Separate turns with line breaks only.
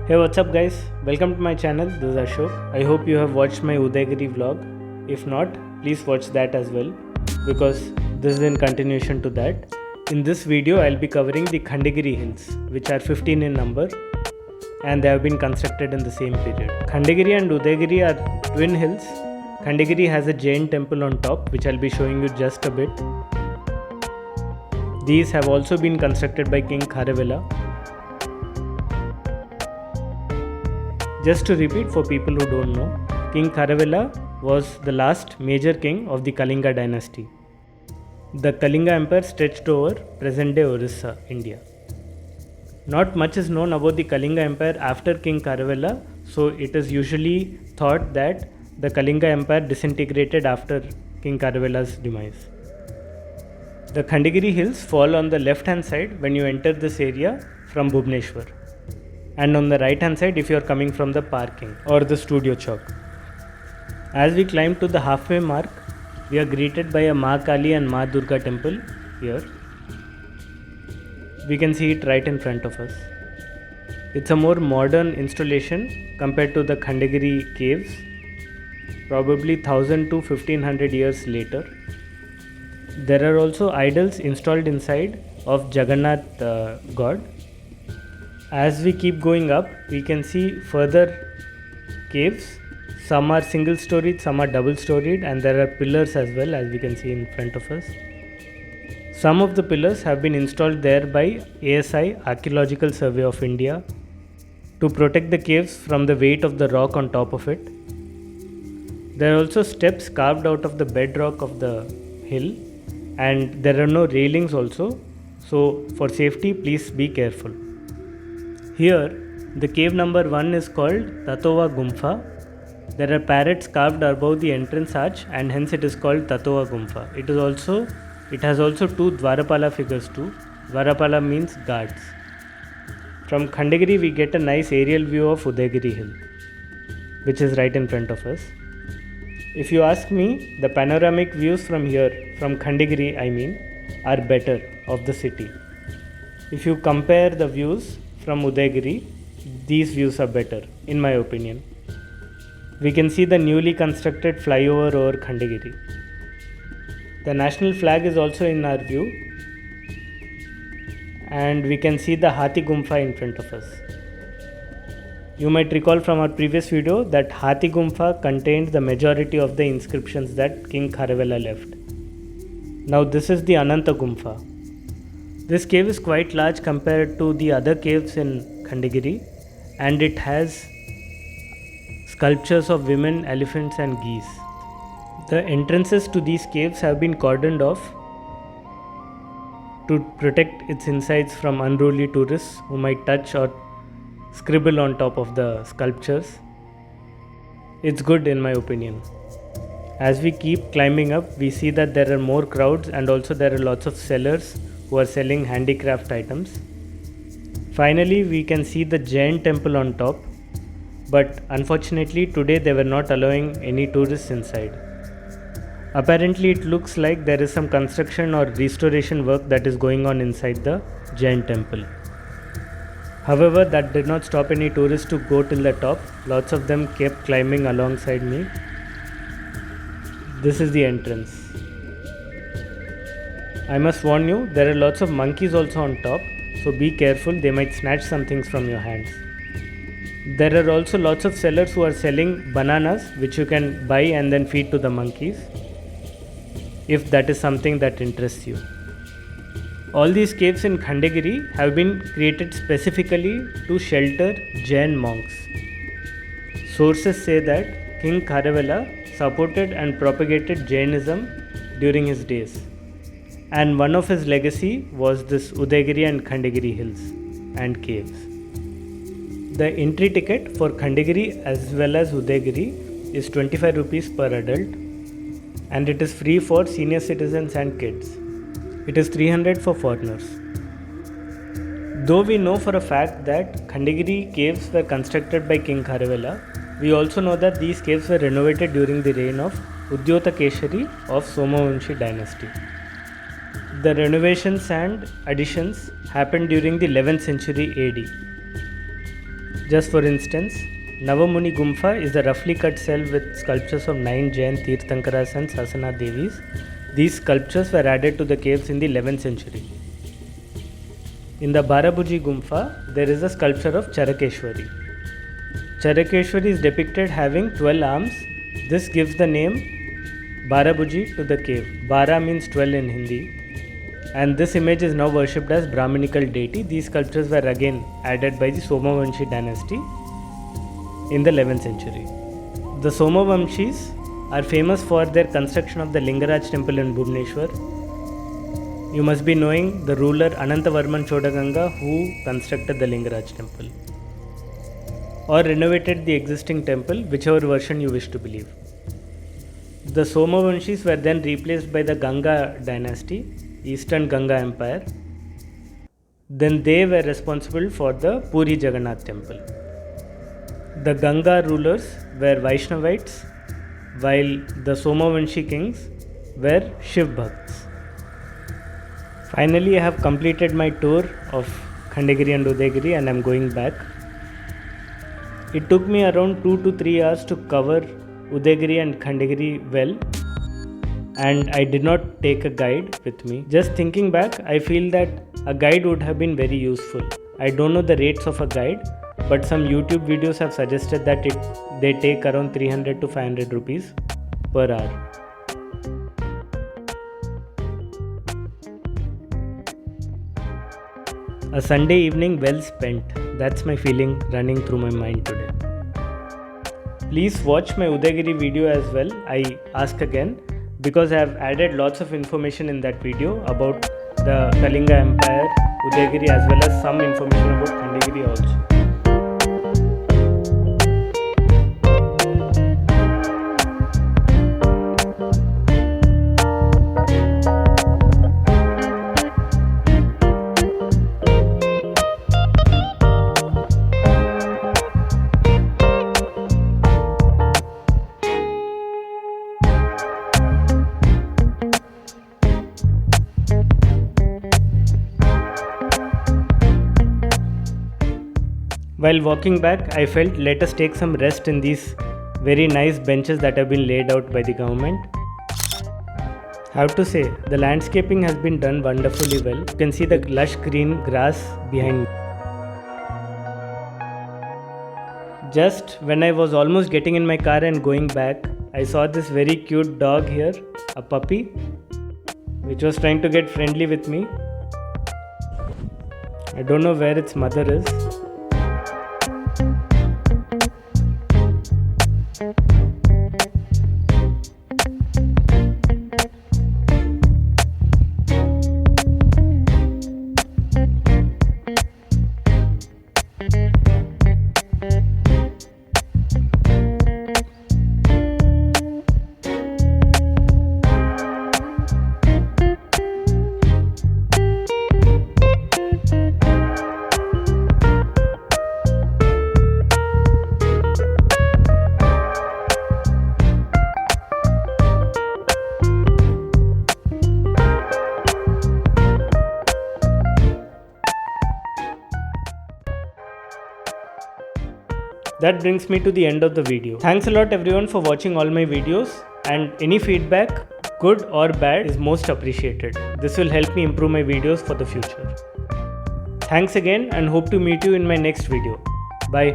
Hey, what's up guys? Welcome to my channel. This is Ashok. I hope you have watched my Udayagiri vlog. If not, please watch that as well because this is in continuation to that. In this video, I'll be covering the Khandagiri hills, which are 15 in number and they have been constructed in the same period. Khandagiri and Udayagiri are twin hills. Khandagiri has a Jain temple on top, which I'll be showing you just a bit. These have also been constructed by King Kharawela. Just to repeat for people who don't know, King Kharawela was the last major king of the Kalinga dynasty. The Kalinga Empire stretched over present-day Odisha, India. Not much is known about the Kalinga Empire after King Kharawela, so it is usually thought that the Kalinga Empire disintegrated after King Kharawela's demise. The Khandagiri hills fall on the left-hand side when you enter this area from Bhubaneswar, and on the right hand side if you are coming from the parking or the studio chowk. As we climb to the halfway mark, we are greeted by a Ma Kali and Ma Durga temple here. We can see it right in front of us. It's a more modern installation compared to the Khandagiri caves, probably 1000 to 1500 years later. There are also idols installed inside of Jagannath god. As we keep going up, we can see further caves. Some are single storied, some are double storied, and there are pillars as well, as we can see in front of us. Some of the pillars have been installed there by ASI, Archaeological Survey of India, to protect the caves from the weight of the rock on top of it. There are also steps carved out of the bedrock of the hill, and there are no railings also, so for safety please be careful. Here, the cave number 1 is called Tatova Gumpha. There are parrots carved above the entrance arch and hence it is called Tatova Gumpha. It has also 2 Dwarapala figures too. Dwarapala means guards. From Khandagiri we get a nice aerial view of Udayagiri hill, which is right in front of us. If you ask me, the panoramic views from here, from Khandagiri are better of the city. If you compare the views from Udayagiri, these views are better in my opinion. We can see the newly constructed flyover over Khandagiri. The national flag is also in our view, and we can see the Hathi Gumpha in front of us. You might recall from our previous video that Hathi Gumpha contained the majority of the inscriptions that King Kharawela left. Now this is the Ananta Gumpha. This cave is quite large compared to the other caves in Khandagiri, and it has sculptures of women, elephants and geese. The entrances to these caves have been cordoned off to protect its insides from unruly tourists who might touch or scribble on top of the sculptures. It's good in my opinion. As we keep climbing up, we see that there are more crowds and also there are lots of sellers who are selling handicraft items. Finally, we can see the Jain temple on top, but unfortunately today they were not allowing any tourists inside. Apparently it looks like there is some construction or restoration work that is going on inside the Jain temple. However, that did not stop any tourists to go till the top. Lots of them kept climbing alongside me. This is the entrance. I must warn you, there are lots of monkeys also on top, so be careful, they might snatch some things from your hands. There are also lots of sellers who are selling bananas which you can buy and then feed to the monkeys, if that is something that interests you. All these caves in Khandagiri have been created specifically to shelter Jain monks. Sources say that King Kharawela supported and propagated Jainism during his days, and one of his legacy was this Udayagiri and Khandagiri hills and caves. The entry ticket for Khandagiri as well as Udayagiri is 25 rupees per adult, and it is free for senior citizens and kids. It is 300 for foreigners. Though we know for a fact that Khandagiri caves were constructed by King Kharawela, we also know that these caves were renovated during the reign of Udayagiri of Somavanshi dynasty. The renovations and additions happened during the 11th century AD. Just for instance, Navamuni Gumpha is a roughly cut cell with sculptures of 9 Jain Tirthankaras and Sasana Devis. These sculptures were added to the caves in the 11th century. In the Barabuji Gumpha, there is a sculpture of Charakeshwari. Charakeshwari is depicted having 12 arms. This gives the name Barabuji to the cave. Bara means 12 in Hindi. And this image is now worshipped as Brahminical deity. These sculptures were again added by the Somavanshi dynasty in the 11th century. The Somavanshis are famous for their construction of the Lingaraj temple in Bhubaneswar. You must be knowing the ruler Anantavarman Chodaganga who constructed the Lingaraj temple or renovated the existing temple, whichever version you wish to believe. The Somavanshis were then replaced by the Ganga dynasty, Eastern Ganga Empire. Then they were responsible for the Puri Jagannath temple. The Ganga rulers were Vaishnavites, while the Somavanshi kings were Shiv Bhakts. Finally, I have completed my tour of Khandagiri and Udayagiri and I am going back. It took me around 2 to 3 hours to cover Udayagiri and Khandagiri well, and I did not take a guide with me. Just thinking back, I feel that a guide would have been very useful. I don't know the rates of a guide, but some YouTube videos have suggested that they take around 300 to 500 rupees per hour. A Sunday evening well spent. That's my feeling running through my mind today. Please watch my Udayagiri video as well. I ask again because I have added lots of information in that video about the Kalinga Empire, Udayagiri, as well as some information about Khandagiri also. While walking back, I felt let us take some rest in these very nice benches that have been laid out by the government. I have to say, the landscaping has been done wonderfully well. You can see the lush green grass behind me. Just when I was almost getting in my car and going back, I saw this very cute dog here, a puppy, which was trying to get friendly with me. I don't know where its mother is. That brings me to the end of the video. Thanks a lot everyone for watching all my videos, and any feedback, good or bad, is most appreciated. This will help me improve my videos for the future. Thanks again and hope to meet you in my next video. Bye.